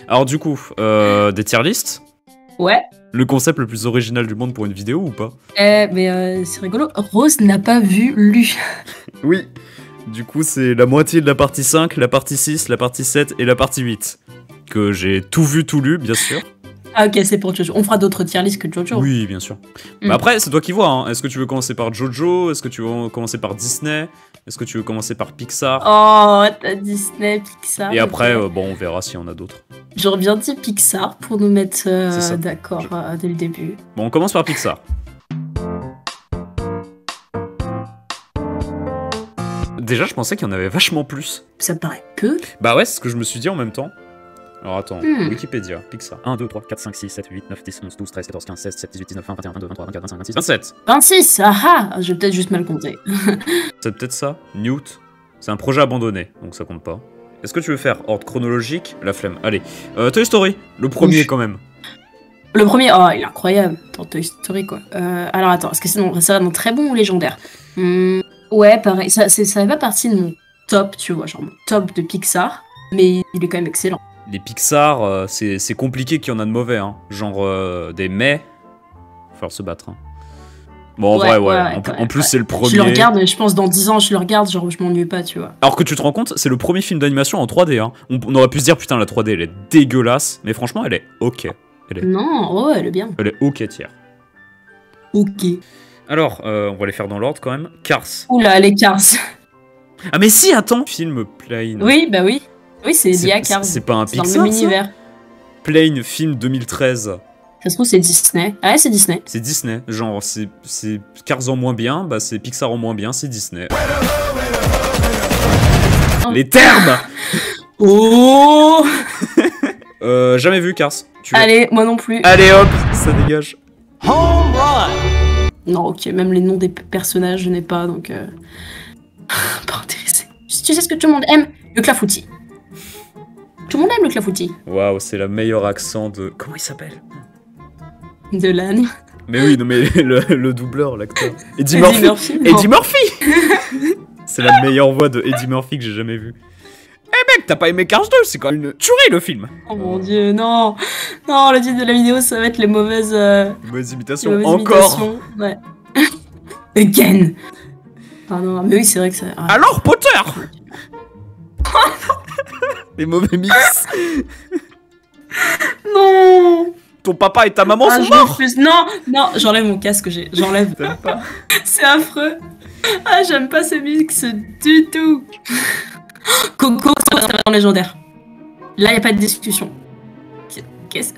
Alors du coup, des tier lists. Ouais. Le concept le plus original du monde pour une vidéo ou pas? Mais c'est rigolo. Rose n'a pas lu. Oui. Du coup, c'est la moitié de la partie 5, la partie 6, la partie 7 et la partie 8. Que j'ai tout vu, tout lu, bien sûr. Ah ok, c'est pour Jojo. On fera d'autres tier lists que Jojo. Oui, bien sûr. Bah après, c'est toi qui vois. Hein. Est-ce que tu veux commencer par Jojo? Est-ce que tu veux commencer par Disney? Est-ce que tu veux commencer par Pixar? Oh, t'as Disney, Pixar. Et après, bon, on verra s'il y en a d'autres. J'aurais bien dit Pixar pour nous mettre d'accord dès le début. Bon, on commence par Pixar. Déjà, je pensais qu'il y en avait vachement plus. Ça me paraît peu. Bah ouais, c'est ce que je me suis dit en même temps. Alors attends, Wikipédia, Pixar. 1, 2, 3, 4, 5, 6, 7, 8, 9, 10, 11, 12, 13, 14, 15, 16, 17, 18, 19, 20, 21, 22, 23, 24, 25, 26, 27. 26, ah ah, j'ai peut-être juste mal compté. C'est peut-être ça. Newt, c'est un projet abandonné, donc ça compte pas. Est-ce que tu veux faire ordre chronologique? La flemme. Allez, Toy Story, le premier quand même. Le premier, oh, il est incroyable, pour Toy Story quoi. Alors attends, est-ce que ça va dans très bon ou légendaire? Ouais, pareil, ça fait pas partie de mon top, tu vois, genre mon top de Pixar, mais il est quand même excellent. Les Pixar, c'est compliqué qu'il y en a de mauvais, hein. Genre des mais. Faut falloir se battre. Hein. Bon, en vrai, ouais. En plus, c'est le premier. Je le regarde, je pense dans 10 ans, je le regarde, genre je m'ennuie pas, tu vois. Alors que tu te rends compte, c'est le premier film d'animation en 3D. Hein. On aurait pu se dire, putain, la 3D, elle est dégueulasse. Mais franchement, elle est ok. Non, ouais, elle est bien. Elle est ok tiers. Ok. Alors, on va les faire dans l'ordre quand même. Cars. Oula, les Cars. Ah mais si, attends. Film Plane. Oui, bah oui. Oui, c'est lié à Cars. C'est pas un Pixar, dans le même univers. Plane, film 2013. Ça se trouve, c'est Disney. Ah ouais, c'est Disney. C'est Disney. Genre, c'est Cars en moins bien, bah c'est Pixar en moins bien, c'est Disney. Les termes. Oh. Jamais vu Cars. Allez, moi non plus. Allez hop, ça dégage. Home run. Non, ok, même les noms des personnages, je n'ai pas, donc... pas intéressé. Tu sais ce que tout le monde aime? Le clafoutis. Tout le monde aime le clafoutis. Waouh, c'est le meilleur accent de... Comment il s'appelle? De l'âne. Mais oui, non mais le doubleur, l'acteur. Eddie Murphy. Eddie Murphy. C'est la meilleure voix de Eddie Murphy que j'ai jamais vue. Eh mec, t'as pas aimé Cars 2? C'est quand même une tuerie le film. Oh mon dieu, non. Non, le titre de la vidéo, ça va être les mauvaises... Mauvaises imitations. Encore. Ouais. Again. Ah non, mais oui, c'est vrai que ça... Ah. Alors, Potter. Les mauvais mix. Non. Ton papa et ta maman sont morts. Non, j'enlève mon casque, j'enlève. pas. C'est affreux. Ah, j'aime pas ce mix du tout. Coco, c'est un légendaire. Là, y a pas de discussion.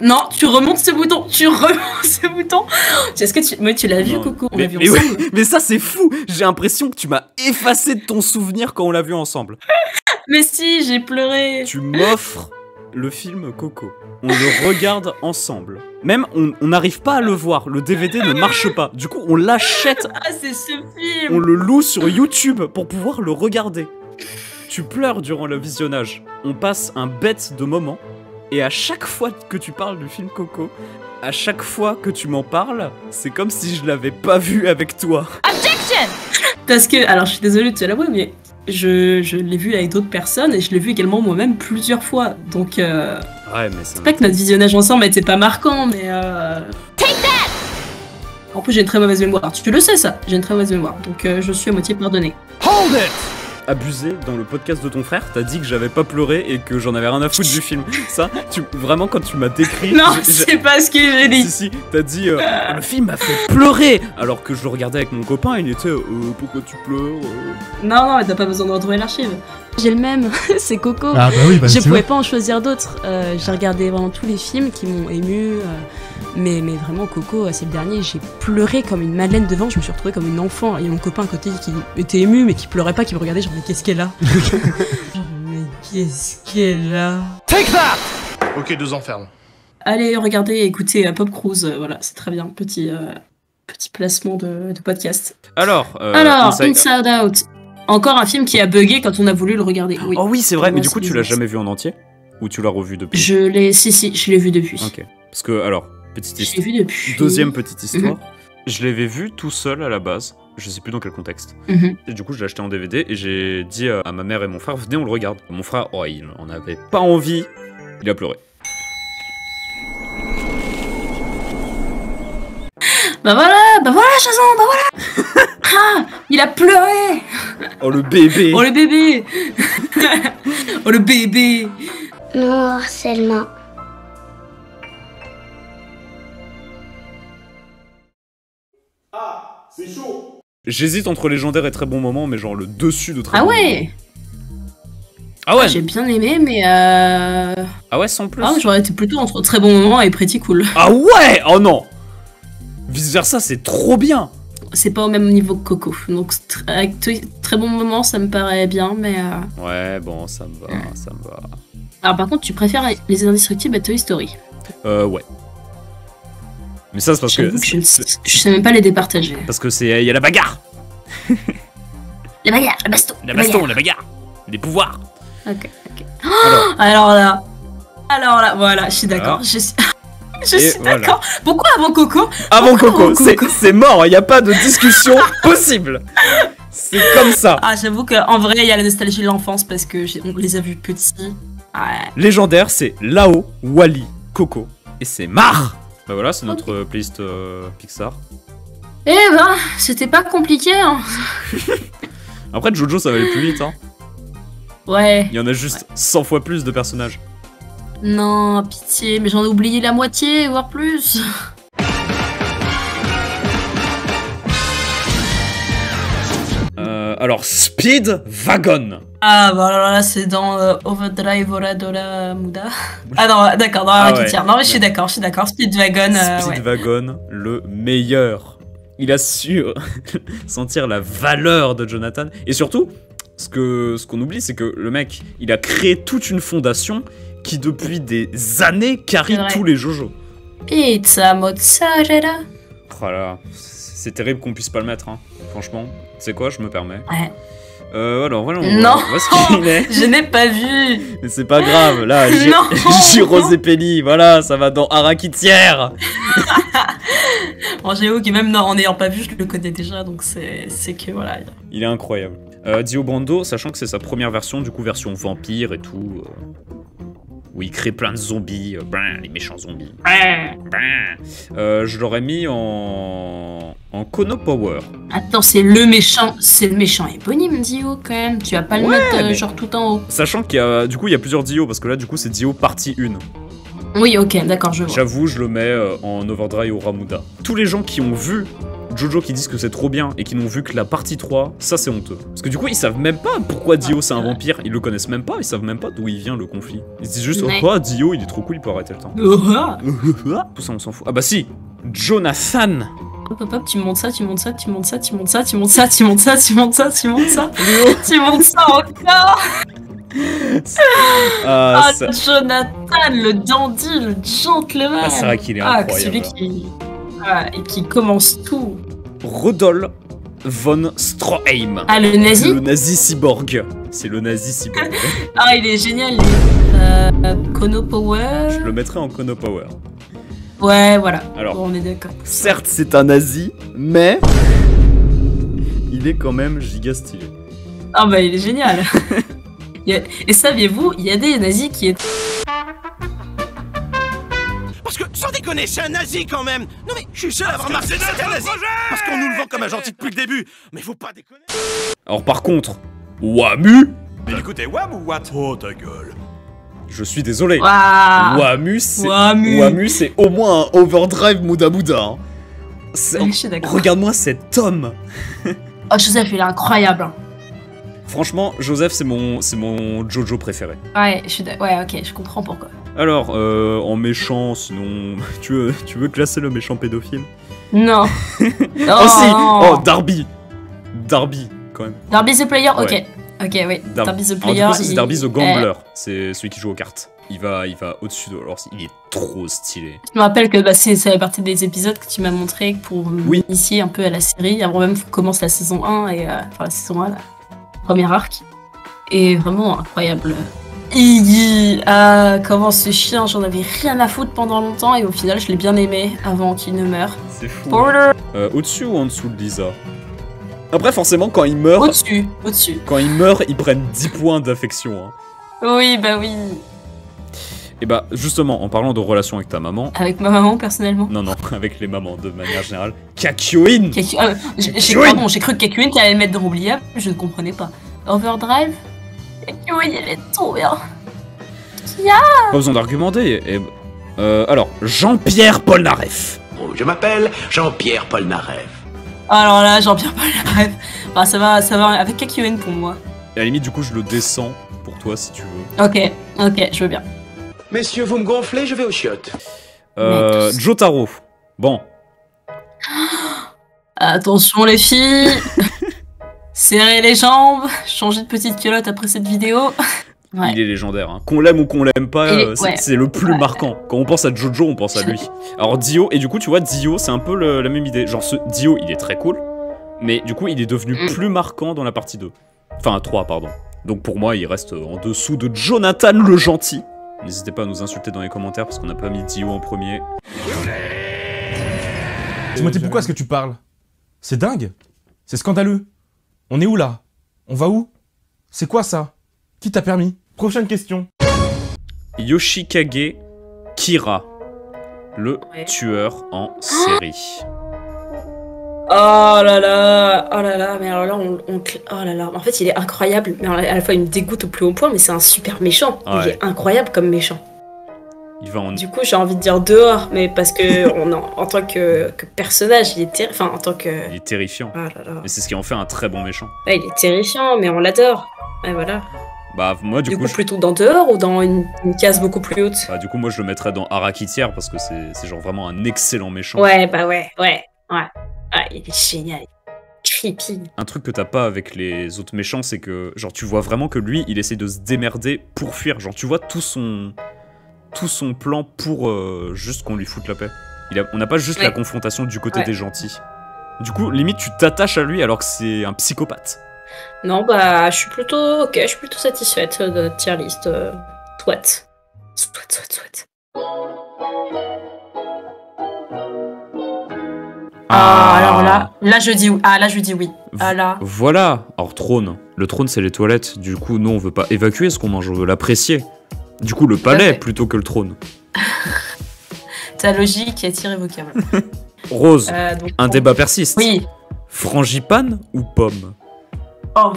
Non, tu remontes ce bouton. Est-ce que tu l'as vu, Coco? On l'a vu ensemble. Ouais, mais ça, c'est fou. J'ai l'impression que tu m'as effacé de ton souvenir quand on l'a vu ensemble. Mais si, j'ai pleuré. Tu m'offres le film Coco. On le regarde ensemble. Même, on n'arrive pas à le voir. Le DVD ne marche pas. Du coup, on l'achète. Ah, c'est ce film. On le loue sur YouTube pour pouvoir le regarder. Tu pleures durant le visionnage. On passe un bête de moment. Et à chaque fois que tu parles du film Coco, à chaque fois que tu m'en parles, c'est comme si je l'avais pas vu avec toi. Objection. Parce que, alors je suis désolée de te l'avouer, mais je l'ai vu avec d'autres personnes et je l'ai vu également moi-même plusieurs fois. Donc, ouais, mais c'est pas que notre visionnage ensemble était pas marquant, mais Take that. En plus, j'ai une très mauvaise mémoire. Tu le sais, ça. J'ai une très mauvaise mémoire. Donc, je suis à moitié pardonnée. Hold it. Abusé dans le podcast de ton frère, t'as dit que j'avais pas pleuré et que j'en avais rien à foutre du film. Ça, vraiment quand tu m'as décrit... Non, c'est pas ce que j'ai dit. Si, t'as dit le film m'a fait pleurer. Alors que je le regardais avec mon copain, il était pourquoi tu pleures Non, mais t'as pas besoin de retrouver l'archive. J'ai le même, c'est Coco. Ah bah oui, bah je pouvais pas en choisir d'autres. J'ai regardé vraiment tous les films qui m'ont ému. Mais vraiment, Coco, c'est le dernier, j'ai pleuré comme une madeleine devant, je me suis retrouvée comme une enfant. Et mon copain à côté qui était ému, mais qui pleurait pas, qui me regardait, genre, mais qu'est-ce qu'elle a? Mais qu'est-ce qu'elle a? Take that. Ok, 2 ans ferme. Allez, regardez et écoutez Pop Cruise, voilà, c'est très bien, petit placement de podcast. Alors, Inside Out. Encore un film qui a bugué quand on a voulu le regarder. Oui. Oh oui, c'est vrai, mais du coup, tu l'as jamais vu en entier? Ou tu l'as revu depuis? Je l'ai vu depuis. Ok, parce que, alors... Petite histoire. Je l'ai vu depuis. Deuxième petite histoire. Je l'avais vu tout seul à la base. Je sais plus dans quel contexte. Et du coup, je l'ai acheté en DVD et j'ai dit à ma mère et mon frère, venez, on le regarde. Mon frère, oh, il en avait pas envie. Il a pleuré. Bah voilà, Shazam, bah voilà. Ah, il a pleuré. Oh le bébé. Oh le bébé. Oh le bébé. Non au harcèlement. J'hésite entre légendaire et très bon moment, mais genre le dessus de très Ah bon ouais. moment. Ah ouais. J'ai bien aimé, mais Ah ouais, sans plus. ah, j'aurais été plutôt entre très bon moment et pretty cool. Ah ouais. Oh non. Vice versa, c'est trop bien. C'est pas au même niveau que Coco, donc avec très bon moment, ça me paraît bien, mais. Ouais, bon, ça me va, ça me va. Alors par contre, tu préfères les Indestructibles à Toy Story. Ouais. Mais ça, c'est parce que. J'avoue que je sais même pas les départager. Parce que c'est. Il y a la bagarre. La bagarre, la baston. La baston, la bagarre. Les pouvoirs. Ok. Alors là, voilà, je suis d'accord. Je suis voilà. d'accord. Pourquoi avant Coco? Avant Pourquoi Coco, avant Coco c'est mort, il n'y a pas de discussion possible. C'est comme ça. Ah, j'avoue qu'en vrai, il y a la nostalgie de l'enfance parce que on les a vus petits. Ouais. Légendaire, c'est Lao, Wally, Coco. Et c'est marre. Bah voilà, c'est notre playlist Pixar. Eh ben, c'était pas compliqué, hein. Après, Jojo, ça va aller plus vite, hein. Ouais. Il y en a juste 100 fois plus de personnages. Non, pitié, mais j'en ai oublié la moitié, voire plus. Alors, Speed Wagon. Ah, bah alors là, c'est dans Overdrive Oradora Muda. Ah non, d'accord, dans la Raquetière. Non, mais je suis d'accord, Speedwagon. Speed Wagon, le meilleur. Il a su sentir la valeur de Jonathan. Et surtout, ce qu'on oublie, c'est que le mec, il a créé toute une fondation qui, depuis des années, carry tous les Jojo. Pizza mozzarella. Voilà, c'est terrible qu'on puisse pas le mettre, hein. Franchement. C'est quoi, je me permets. Ouais. Alors voilà, non, on voit ce qu'il est. Je n'ai pas vu. Mais c'est pas grave, là, Jiro Zeppeli, voilà, ça va dans Arakitière. Bon, j'avoue que même en n'ayant pas vu, je le connais déjà, donc c'est que voilà. Il est incroyable. Dio Brando, sachant que c'est sa première version, du coup version vampire et tout, où il crée plein de zombies, les méchants zombies. Je l'aurais mis en Kono Power. Attends, c'est le méchant éponyme Dio quand même. Tu vas pas le mettre genre tout en haut. Sachant qu'il y a, du coup, il y a plusieurs Dio, parce que là, du coup, c'est Dio partie 1. Oui, ok, d'accord, je vois. J'avoue, je le mets en Overdrive ou Ramuda. Tous les gens qui ont vu Jojo qui disent que c'est trop bien et qui n'ont vu que la partie 3, ça c'est honteux. Parce que du coup, ils savent même pas pourquoi Dio c'est un vampire, ils le connaissent même pas, ils savent même pas d'où il vient le conflit. Ils se disent juste, oh, Dio il est trop cool, il peut arrêter le temps. Tout ça on s'en fout. Ah bah si, Jonathan. Hop, hop, hop, tu montes ça, tu montes ça, tu montes ça, tu montes ça, tu montes ça, tu montes ça, tu montes ça, tu montes ça, tu montes ça encore. Ah, Jonathan, le dandy, le gentleman. Ah, c'est vrai qu'il est incroyable. Celui qui commence tout. Rodolphe von Stroheim. Ah, le nazi. Le nazi cyborg. C'est le nazi cyborg. Ah, il est génial. Kono Power. Je le mettrais en Kono Power. Ouais, voilà. Alors, bon, on est d'accord. Certes, c'est un nazi, mais il est quand même giga stylé. Ah bah, il est génial. Et saviez-vous, il y a des nazis qui étaient... Parce que, sans déconner, c'est un nazi quand même. Non mais, je suis seul à avoir remarqué que c'est un nazi. Parce qu'on nous le vend comme un gentil depuis le début. Mais faut pas déconner. Alors par contre, Wamu. Mais écoutez, Wam ou what? Oh ta gueule. Je suis désolé. Waouh. Wamu, c'est au moins un Overdrive Muda Muda. Hein. Je suis d'accord. Regarde-moi cet homme. Oh, Joseph, il est incroyable. Franchement, Joseph, c'est mon Jojo préféré. Ouais, ouais, ok, je comprends pourquoi. Alors, en méchant, sinon, tu veux classer le méchant pédophile? Non. Oh si. Oh, Darby, quand même. Darby the Player, ok. Ouais. Ok, oui. Darby the Alors, Player. du coup, c'est Darby the Gambler. C'est celui qui joue aux cartes. Il va au-dessus de. Alors, il est trop stylé. Je me rappelle que ça fait partie des épisodes que tu m'as montré pour m'initier un peu à la série, avant même qu'on commence la saison 1 et enfin la saison 1, la première arc. Et vraiment incroyable. Iggy, comment ce chien, j'en avais rien à foutre pendant longtemps et au final je l'ai bien aimé avant qu'il ne meure. C'est fou. Au-dessus ou en dessous de Lisa? Après, forcément, quand il meurt. Au-dessus. Quand il meurt, ils prennent 10 points d'affection. Hein. Oui, bah oui. Et bah, justement, en parlant de relation avec ta maman... Avec ma maman, personnellement. Non, avec les mamans, de manière générale. Kakyoin. J'ai cru que Kakyoin t'allais le mettre dans oubliable, je ne comprenais pas. Overdrive, Kakyoin, elle est trop bien. Pas besoin d'argumenter. Alors, Jean-Pierre Polnareff. Je m'appelle Jean-Pierre Polnareff. Alors là, Jean-Pierre Polnareff. Bah, ça va avec Kakyoin pour moi. Et à la limite, du coup, je le descends pour toi si tu veux. Ok, je veux bien. Messieurs, vous me gonflez, je vais aux chiottes. Jotaro. Bon. Attention les filles. Serrez les jambes. Changez de petite culotte après cette vidéo. Ouais. Il est légendaire. Hein. Qu'on l'aime ou qu'on l'aime pas, c'est le plus marquant. Quand on pense à Jojo, on pense à lui. Alors Dio, et du coup, tu vois, Dio, c'est un peu la même idée. Genre, ce Dio, il est très cool. Mais du coup, il est devenu plus marquant dans la partie 2. Enfin, 3, pardon. Donc pour moi, il reste en dessous de Jonathan le Gentil. N'hésitez pas à nous insulter dans les commentaires parce qu'on n'a pas mis Dio en premier. Timothée, pourquoi est-ce que tu parles? C'est dingue. C'est scandaleux. On est où là? On va où? C'est quoi ça? Qui t'a permis? Prochaine question. Yoshikage Kira, le tueur en série. Oh là là, mais alors là, oh là là, en fait, il est incroyable, mais à la fois, il me dégoûte au plus haut point, mais c'est un super méchant. Ouais. Il est incroyable comme méchant. Il va en... Du coup, j'ai envie de dire dehors, mais parce que en tant que personnage, il est enfin, en tant que... Il est terrifiant. Oh là là. Et c'est ce qui en fait un très bon méchant. Ouais, il est terrifiant, mais on l'adore. Et voilà. Bah, moi, du coup, plutôt dans dehors ou dans une case beaucoup plus haute? Bah, du coup, moi, je le mettrais dans Arakitière parce que c'est genre vraiment un excellent méchant. Ouais, bah ouais. Ah, il est génial. Creepy. Un truc que t'as pas avec les autres méchants, c'est que, genre, tu vois vraiment que lui, il essaie de se démerder pour fuir. Genre, tu vois tout son plan pour juste qu'on lui foute la paix. On n'a pas juste la confrontation du côté des gentils. Du coup, limite, tu t'attaches à lui alors que c'est un psychopathe. Non, bah, je suis plutôt satisfaite de tier list. Soit. Alors là je dis oui. Voilà. Alors trône. Le trône c'est les toilettes. Du coup, nous on veut pas évacuer ce qu'on mange, on veut l'apprécier. Du coup, le palais plutôt que le trône. Ta logique est irrévocable. Rose, un débat persiste. Oui. Frangipane ou pomme? Oh,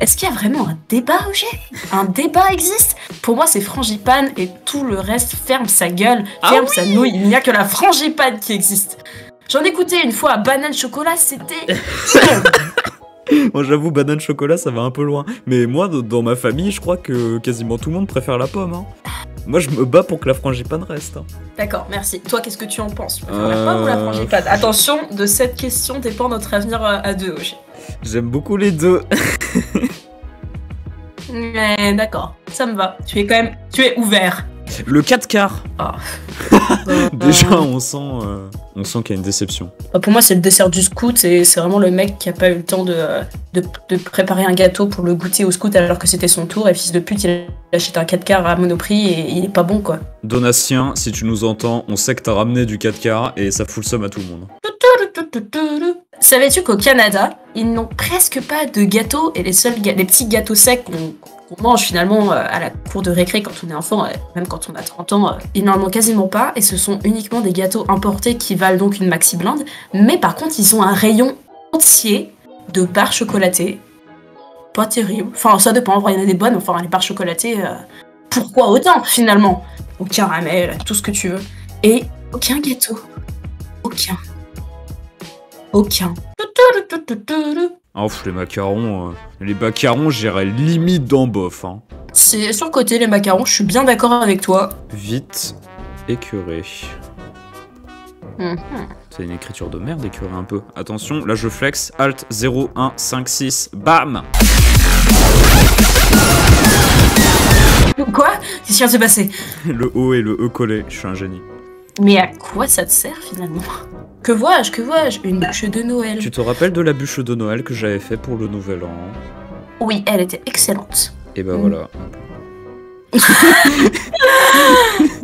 est-ce qu'il y a vraiment un débat, Roger? Un débat existe? Pour moi, c'est frangipane et tout le reste ferme sa gueule, ferme sa nouille. Il n'y a que la frangipane qui existe. J'en ai goûté une fois à banane chocolat, c'était... Moi j'avoue, banane chocolat ça va un peu loin. Mais moi dans ma famille je crois que quasiment tout le monde préfère la pomme. Hein. Moi je me bats pour que la frangipane reste. Hein. D'accord, merci. Toi qu'est-ce que tu en penses? Tu préfères la pomme ou la frangipane? Attention, de cette question dépend notre avenir à deux. J'aime beaucoup les deux. Mais d'accord, ça me va. Tu es ouvert. Le 4 quarts. Déjà on sent qu'il y a une déception. Pour moi c'est le dessert du scout et c'est vraiment le mec qui a pas eu le temps de préparer un gâteau pour le goûter au scout alors que c'était son tour et fils de pute il achète un 4 quarts à Monoprix et il est pas bon quoi. Donatien, si tu nous entends, on sait que t'as ramené du 4 quarts et ça fout le seum à tout le monde. Savais-tu qu'au Canada, ils n'ont presque pas de gâteaux et les petits gâteaux secs qu'on mange finalement à la cour de récré quand on est enfant, même quand on a 30 ans, ils n'en ont quasiment pas et ce sont uniquement des gâteaux importés qui valent donc une maxi blinde. Mais par contre, ils ont un rayon entier de barres chocolatées. Pas terrible. Enfin, ça dépend, il y en a des bonnes, enfin les barres chocolatées, pourquoi autant finalement? Au caramel, tout ce que tu veux. Et aucun gâteau. Aucun. Ah ouf, les macarons, j'irais limite dans bof. Hein. C'est sur le côté, les macarons, je suis bien d'accord avec toi. Vite, écœuré. C'est une écriture de merde, écœuré un peu. Attention, là je flex, Alt 0, 1, 5, 6, bam. Quoi? Qu'est-ce qui vient de se passer? Le O et le E collés, je suis un génie. Mais à quoi ça te sert finalement? Que vois-je? Une bûche de Noël. Tu te rappelles de la bûche de Noël que j'avais fait pour le nouvel an? Oui, elle était excellente. Et bah voilà.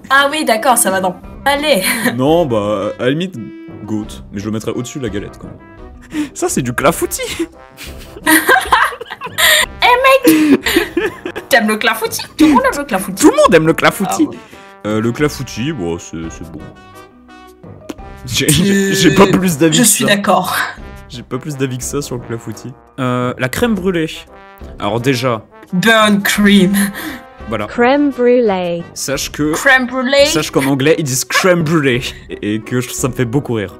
Ah oui, d'accord, ça va dans. Allez. Non, bah, à la limite, goat. Mais je le mettrais au-dessus de la galette quand même. Ça, c'est du clafoutis. Eh mec, t'aimes le clafoutis? Tout le monde aime le clafoutis. Tout le monde aime le clafoutis. Ah, ouais. Le clafoutis, bon, c'est bon. J'ai pas plus d'avis Je que suis ça. d'accord. J'ai pas plus d'avis que ça sur le clafoutis. La crème brûlée. Alors déjà, Burn cream. voilà. Crème brûlée. Sache que... Crème brûlée. Sache qu'en anglais, ils disent crème brûlée. Et que ça me fait beaucoup rire.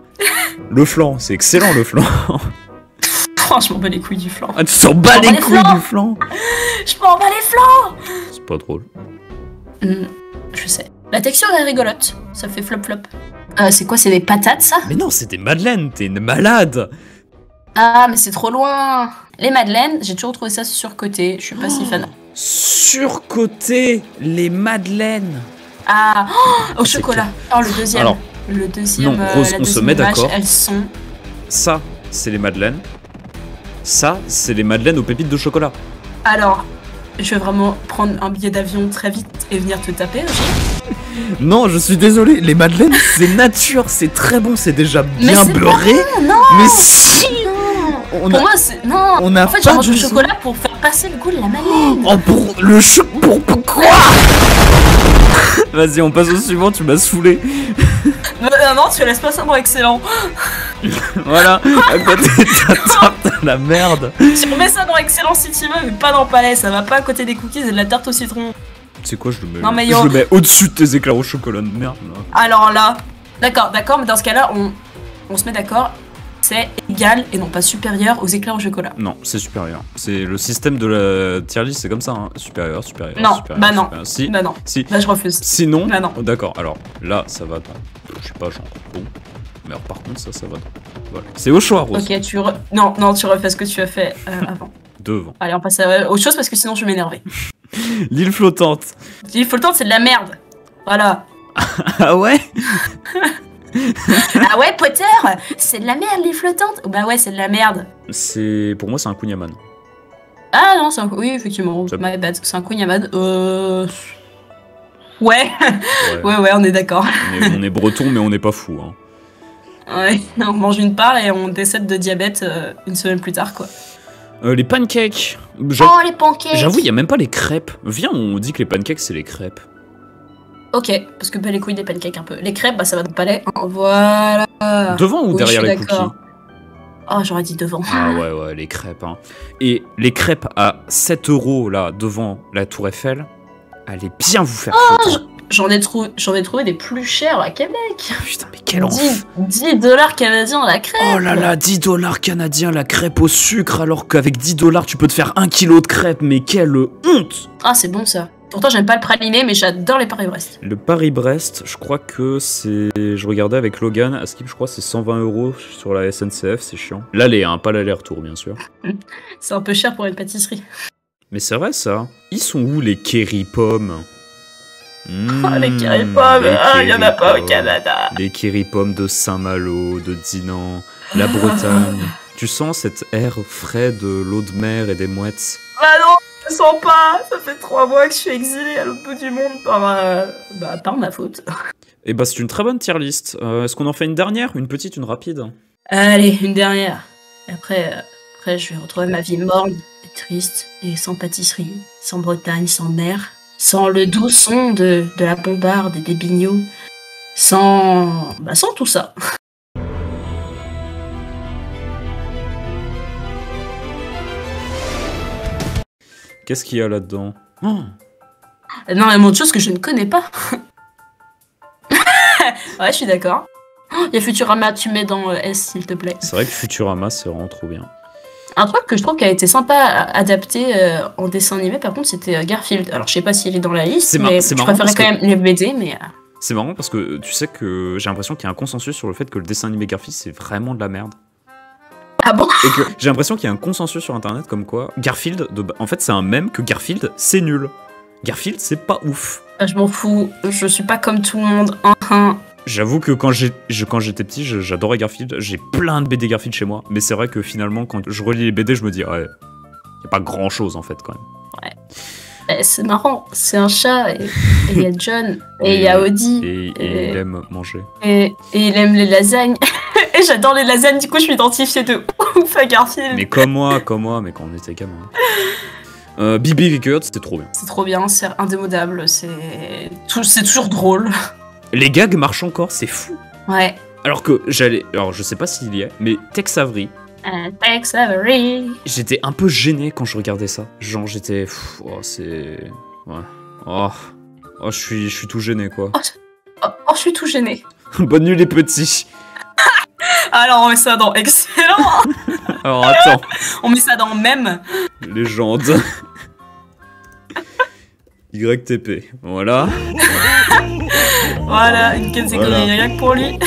Le flan, c'est excellent le flan. Franchement, bats les couilles du flan. Ah, tu t'en bats les couilles du flan. Je m'en bats les flancs. C'est pas drôle. Je sais. La texture est rigolote. Ça fait flop flop. C'est quoi, c'est des patates ça? Mais non, c'est des madeleines, t'es une malade. Ah, mais c'est trop loin. Les madeleines, j'ai toujours trouvé ça surcoté. Je suis pas si fan. Surcoté, les madeleines. Ah, au chocolat. Oh, le deuxième. Alors, le deuxième. non, Rose, la on se deuxième met image, d'accord. Elles sont. Ça, c'est les madeleines. Ça, c'est les madeleines aux pépites de chocolat. Alors, je vais vraiment prendre un billet d'avion très vite et venir te taper. Ok. Non, je suis désolé, les madeleines, c'est nature, c'est très bon, c'est déjà Mais bien c'est beurré. pas bon, non. Mais si. Pour moi, c'est. Non. on a En fait, pas je mange du le tout- chocolat pour faire passer le goût de la madeleine. Oh, pour le pour quoi? Vas-y, on passe au suivant, tu m'as saoulé. Non, tu laisses pas ça dans excellent. Voilà, à côté de ta tarte à la merde. Tu remets ça dans excellent si tu veux, mais pas dans palais. Ça va pas à côté des cookies et de la tarte au citron. C'est quoi, je le mets, Non, mais je yo. le mets au-dessus de tes éclairs au chocolat de merde là. Alors là, d'accord, mais dans ce cas-là, on se met d'accord. C'est égal et non pas supérieur aux éclairs au chocolat. Non, c'est supérieur. C'est le système de la tier list, c'est comme ça, hein. Supérieur, supérieur. Non, supérieur, bah non. supérieur. Si, Bah non, si. là je refuse. Sinon, Bah non. oh, d'accord. Alors là, ça va dans, je sais pas, genre bon. Mais alors, par contre, ça va dans. Voilà. C'est au choix, Rose. Ok, non, tu refais ce que tu as fait avant. Devant. Allez, on passe à autre chose parce que sinon je vais m'énerver. L'île flottante. Il faut le temps, c'est de la merde. Voilà. Ah ouais? Ah ouais, Potter, c'est de la merde les flottantes. Bah ouais, c'est de la merde. C'est pour moi, c'est un kunyaman. Ah non, c'est un... Oui, effectivement, Ça- my bad. C'est un kunyaman. Ouais. Ouais, on est d'accord. On est breton, mais on n'est pas fou. Hein. Ouais, on mange une part et on décède de diabète une semaine plus tard, quoi. Les pancakes. Oh, les pancakes. J'avoue, il y a même pas les crêpes. Viens, on dit que les pancakes, c'est les crêpes. Ok, parce que bah, les couilles des pancakes un peu. Les crêpes, bah ça va dans le palais. Voilà. Devant ou Oui, derrière je les suis cookies? d'accord. Oh, j'aurais dit devant. Ah ouais, les crêpes. Hein. Et les crêpes à 7 € là, devant la Tour Eiffel, allez bien vous faire foutre. Hein. J'en ai trouvé des plus chers à Québec. Putain, mais quel enfer. 10 $ canadiens la crêpe. Oh là là, 10 $ canadiens la crêpe au sucre, alors qu'avec 10 $ tu peux te faire 1 kilo de crêpes, mais quelle honte! Ah, c'est bon ça. Pourtant, j'aime pas le praliné, mais j'adore les Paris-Brest. Le Paris-Brest, je crois que c'est. Je regardais avec Logan, à Skip, je crois que c'est 120 € sur la SNCF, c'est chiant. L'aller, hein, pas l'aller-retour, bien sûr. C'est un peu cher pour une pâtisserie. Mais c'est vrai ça. Ils sont où les Kerry Pommes? Les Kerry Pommes, il y en a pas au Canada. Les Kerry Pommes de Saint-Malo, de Dinan, la Bretagne. Tu sens cet air frais de l'eau de mer et des mouettes? Bah non, je sens pas. Ça fait 3 mois que je suis exilée à l'autre bout du monde par ma faute. Et bah c'est une très bonne tier list. Est-ce qu'on en fait une dernière? Une petite, une rapide? Allez, une dernière. Et après, je vais retrouver ma vie morne, et triste, et sans pâtisserie, sans Bretagne, sans mer, sans le doux son de la bombarde et des bignots, sans tout ça. Qu'est-ce qu'il y a là-dedans? Oh. Non, il y a autre chose que je ne connais pas. Ouais, je suis d'accord. Il y a Futurama, tu mets dans S, s'il te plaît. C'est vrai que Futurama, c'est vraiment trop bien. Un truc que je trouve qui a été sympa adapté en dessin animé, par contre, c'était Garfield. Alors, je sais pas s'il est dans la liste, mais je préférais quand même les BD, mais... C'est marrant parce que tu sais que j'ai l'impression qu'il y a un consensus sur le fait que le dessin animé Garfield, c'est vraiment de la merde. Ah bon? Et que j'ai l'impression qu'il y a un consensus sur internet comme quoi Garfield, en fait, c'est un mème que Garfield, c'est nul. Garfield, c'est pas ouf. Je m'en fous, je suis pas comme tout le monde. J'avoue que quand j'étais petit, j'adorais Garfield. J'ai plein de BD Garfield chez moi. Mais c'est vrai que finalement, quand je relis les BD, je me dis, ouais, y a pas grand chose en fait quand même. Ouais. C'est marrant, c'est un chat, et il y a John, et il y a Audi. Et il aime manger. Et il aime les lasagnes. Et j'adore les lasagnes, du coup je suis identifiée de ouf à Garfield. Mais comme moi, mais quand on était gamin. Bibi Wicked, c'était trop bien. C'est trop bien, c'est indémodable, c'est toujours drôle. Les gags marchent encore, c'est fou. Ouais. Alors je sais pas s'il y est, mais Tex Avery. Tex Avery. J'étais un peu gêné quand je regardais ça. Genre j'étais, c'est, ouais, je suis tout gêné quoi. Je suis tout gêné. Bonne nuit les petits. Alors on met ça dans excellent. Alors attends. On met ça dans même. Légende. YTP, voilà. Voilà, une catégorie rien que pour lui.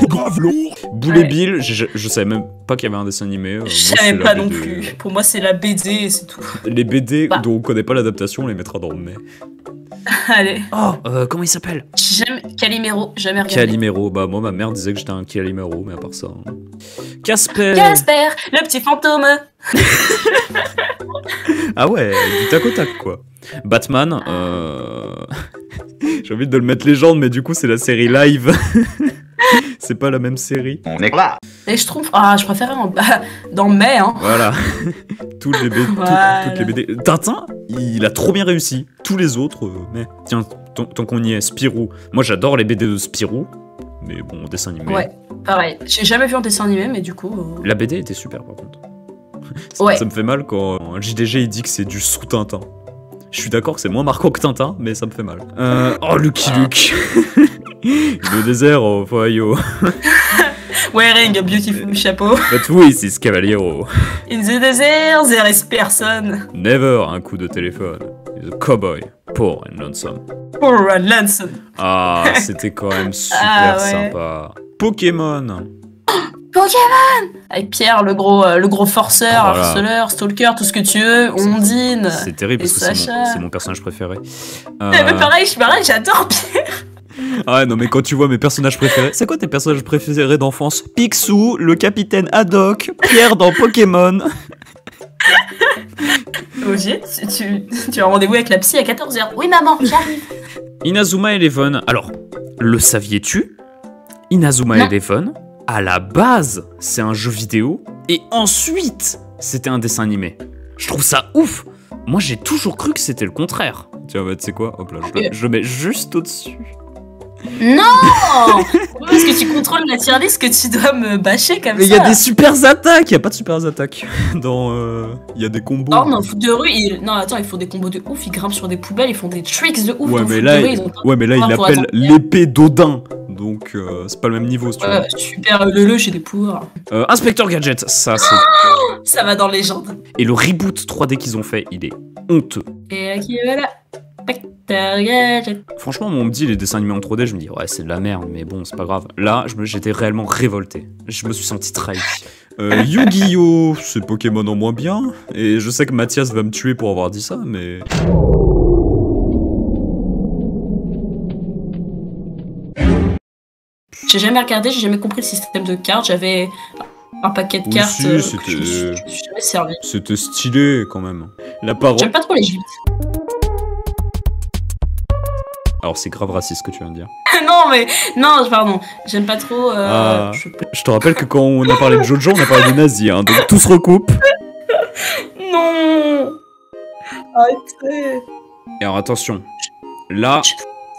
Grave lourd. Boulet Bill, je savais même pas qu'il y avait un dessin animé. Je savais pas non plus. Pour moi, c'est la BD et c'est tout. Les BD dont on connaît pas l'adaptation, on les mettra dans le mai. Allez. Oh, comment il s'appelle? Calimero, jamais regardé. Calimero, bah moi ma mère disait que j'étais un Calimero, mais à part ça. Casper, le petit fantôme. Ah ouais, du tac au tac quoi. Batman, j'ai envie de le mettre légende, mais du coup c'est la série live. C'est pas la même série. On est là. Et je trouve, je préférais dans mai, hein. Voilà. Toutes les BD. Toutes les BD. Tintin, il a trop bien réussi. Tous les autres, mais tiens, tant qu'on y est, Spirou. Moi j'adore les BD de Spirou, mais bon, dessin animé. Ouais, pareil. J'ai jamais vu un dessin animé, mais du coup. La BD était super par contre. Ouais. Ça me fait mal quand un JDG il dit que c'est du sous-Tintin. Je suis d'accord que c'est moins marquant que Tintin, mais ça me fait mal. Lucky Luke. Le désert, Ohio. Wearing a beautiful chapeau. But who is this Cavaliero? In the desert, there is person. Never un coup de téléphone. He's a cowboy, poor and lonesome. Poor and lonesome. Ah, c'était quand même super ouais. sympa. Pokémon. Pokémon. Avec Pierre, le gros forceur, Voilà. harceleur, stalker, tout ce que tu veux, Ondine. C'est terrible et parce que Sacha. c'est mon personnage préféré. Mais pareil, j'adore Pierre. Ah non mais quand tu vois mes personnages préférés, c'est quoi tes personnages préférés d'enfance? Picsou, le capitaine Haddock, Pierre dans Pokémon. Ogier, tu as rendez-vous avec la psy à 14h. Oui maman, j'arrive. Inazuma Eleven. Alors, le saviez-tu? Inazuma Non. Eleven, à la base, c'est un jeu vidéo et ensuite, c'était un dessin animé. Je trouve ça ouf. Moi, j'ai toujours cru que c'était le contraire. Tiens, bah, tu sais quoi? Hop là, je le mets juste au-dessus. Non. Parce que tu contrôles la tier list que tu dois me bâcher comme Mais il ça. y a des super attaques. Il y a pas de super attaques dans. Il y a des combos. Oh non, foot de rue, non attends, ils font des combos de ouf, ils grimpent sur des poubelles, ils font des tricks de ouf. Ouais dans mais, foot là, de rue, ils ont pas il pour appelle attendre. l'épée d'Odin. Donc c'est pas le même niveau si tu veux. Super le j'ai des pouvoirs. Inspecteur Gadget, ça c'est. Ça va dans Légende. Et le reboot 3D qu'ils ont fait, il est honteux. Et là qui voilà. Inspecteur Gadget. Franchement, moi, on me dit les dessins animés en 3D, je me dis ouais, c'est de la merde, mais bon, c'est pas grave. Là, j'étais réellement révolté. Je me suis senti trahi. Yu-Gi-Oh! C'est Pokémon en moins bien. Et je sais que Mathias va me tuer pour avoir dit ça, mais. J'ai jamais regardé, j'ai jamais compris le système de cartes, j'avais un paquet de Oui, cartes. si, que c'était- je me suis jamais servi. C'était stylé quand même. La parole. J'aime pas trop l'Égypte. Alors, c'est grave raciste ce que tu viens de dire. non, pardon. J'aime pas trop. Ah. Je te rappelle que quand on a parlé de Jojo, on a parlé des nazis, hein, donc tout se recoupe. Non. Arrêtez. Et alors attention, là,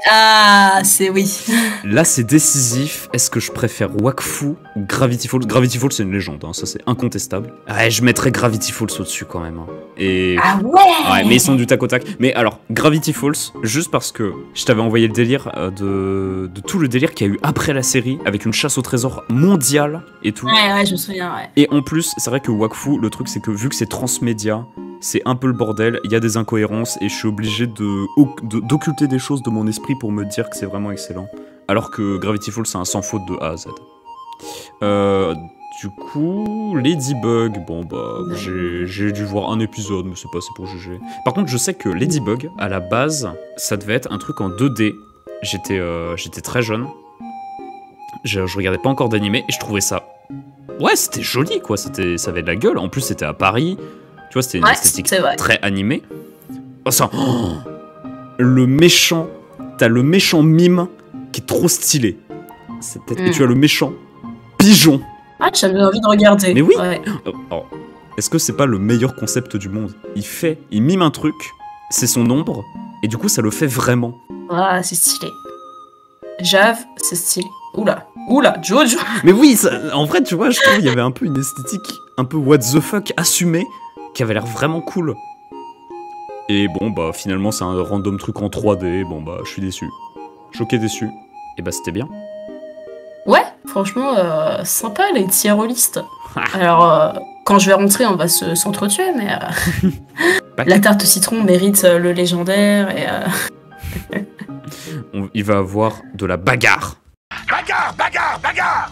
Ah, c'est oui. là c'est décisif. Est-ce que je préfère Wakfu ou Gravity Falls? Gravity Falls c'est une légende, hein, ça c'est incontestable. Ouais, je mettrais Gravity Falls au-dessus quand même. Hein. Et Ah ouais. ouais, mais ils sont du tac au tac. Mais alors, Gravity Falls, juste parce que je t'avais envoyé le délire de tout le délire qu'il y a eu après la série, avec une chasse au trésor mondiale et tout. Ouais, je me souviens, ouais. Et en plus, c'est vrai que Wakfu, le truc c'est que vu que c'est transmédia, c'est un peu le bordel, il y a des incohérences et je suis obligé d'occulter des choses de mon esprit pour me dire que c'est vraiment excellent. Alors que Gravity Falls c'est un sans faute de A à Z. Du coup, Ladybug, bon bah j'ai dû voir un épisode mais c'est pas assez pour juger. Par contre je sais que Ladybug, à la base, ça devait être un truc en 2D. J'étais très jeune, je regardais pas encore d'animé et je trouvais ça... Ouais, c'était joli quoi, ça avait de la gueule, en plus c'était à Paris, tu vois, c'était une esthétique c'est vrai. très animée. Oh, ça... oh, le méchant, t'as le méchant mime qui est trop stylé. Et tu as le méchant pigeon. Ah, j'avais envie de regarder. Mais oui. Ouais. Oh, est-ce que c'est pas le meilleur concept du monde? Il mime un truc, c'est son ombre, et du coup ça le fait vraiment. Ah, c'est stylé. Jave, c'est stylé. Oula, Jojo. Mais oui, en vrai, tu vois, je trouve qu'il y avait un peu une esthétique un peu what the fuck assumée, qui avait l'air vraiment cool. Et bon, bah finalement c'est un random truc en 3D, bon bah je suis déçu. Choqué déçu. Et bah c'était bien. Ouais, franchement, sympa les tier listes. Alors, quand je vais rentrer, on va s'entretuer, mais la tarte au citron mérite le légendaire et... Il va avoir de la bagarre. Bagarre.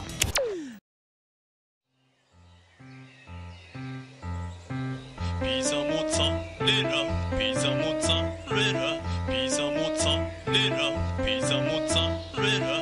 Pizza mozzarella, pizza mozzarella, pizza mozzarella, pizza mozzarella.